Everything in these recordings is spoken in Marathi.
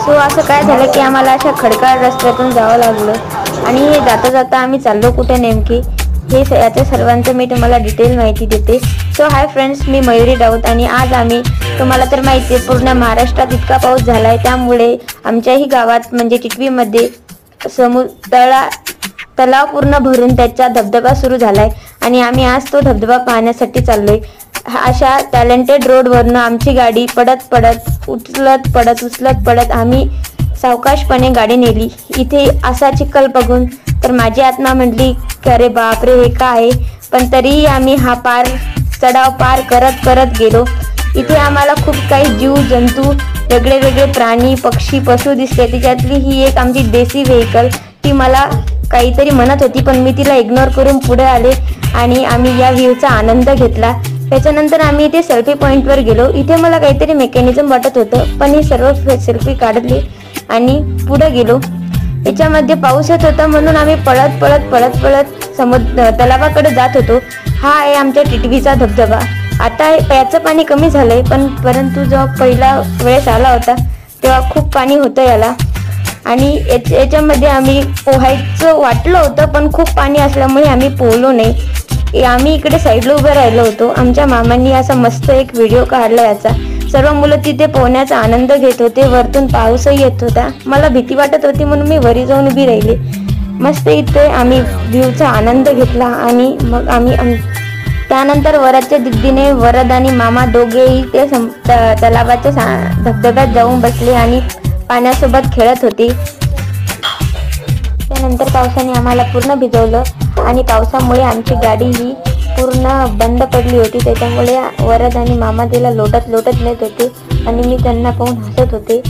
सो असं काय झालं की आम्हाला अशा खडकाळ रस्त्यातून जावं लागलं आणि हे जाता जाता आम्ही चाललो कुठे नेमकी हे याच्या सर्वांचं मी तुम्हाला डिटेल माहिती देते. सो हाय फ्रेंड्स, मी मयुरी राऊत आणि आज आम्ही तुम्हाला तर माहिती आहे पूर्ण महाराष्ट्रात इतका पाऊस झाला आहे, त्यामुळे आमच्याही गावात म्हणजे टिटवीमध्ये तलाव पूर्ण भरून त्याचा धबधबा सुरू झालाय आणि आम्ही आज तो धबधबा पाहण्यासाठी चाललोय. अशा टॅलेंटेड रोडवरनं आमची गाडी उचलत पडत आम्ही सावकाशपणे गाडी नेली. इथे असा चिखल बघून तर माझी आत्मा म्हटली की अरे बापरे हे काय, पण तरीही आम्ही हा चढाव पार करत गेलो. इथे आम्हाला खूप काही जीव जंतू वेगळे प्राणी पक्षी पशु दिसले. त्याच्यातली ही एक आमची देसी व्हेकल ती मला काहीतरी म्हणत होती, पण मी तिला इग्नोर करून पुढे आले आणि आम्ही या व्ह्यूचा आनंद घेतला. त्याच्यानंतर आम्ही इथे सेल्फी पॉईंटवर गेलो. इथे मला काहीतरी मेकॅनिझम वाटत होतं, पण ही सर्व सेल्फी काढली आणि पुढे गेलो. याच्यामध्ये पाऊस येत होता म्हणून आम्ही पळत तलावाकडे जात होतो. हा आहे आमच्या टिटवीचा धबधबा. आता याचं पाणी कमी झालंय, परंतु जेव्हा पहिला वेळेस आला होता तेव्हा खूप पाणी होतं याला आणि याच्यामध्ये आम्ही पोहायचं वाटलं होतं, पण खूप पाणी असल्यामुळे आम्ही पोहलो नाही. आम्ही इकडे साईडला उभे राहिलो होतो. आमच्या मामांनी असा मस्त एक व्हिडिओ काढला याचा. सर्व मुलं तिथे पोहण्याचा आनंद घेत होते. वरतून पाऊसही येत होता. मला भीती वाटत होती म्हणून मी वरी जाऊन उभी राहिली. मस्त इथे आम्ही व्ह्यूचा आनंद घेतला आणि मग त्यानंतर वराच्या दिद्दीने वरद आणि मामा दोघेही ते तलावाच्या धबधब्यात जाऊन बसले आणि पाण्यासोबत खेळत होते. त्यानंतर पावसाने आम्हाला पूर्ण भिजवलं आणि पावसामुळे आमची गाडी ही पूर्ण बंद पडली होती. त्याच्यामुळे वरद आणि मामा तिला लोटत नेत होते आणि मी त्यांना पाहून हसत होते.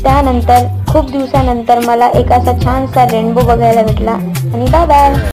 त्यानंतर खूप दिवसानंतर मला एक असा छानसा रेनबो बघायला भेटला आणि बाय बाय.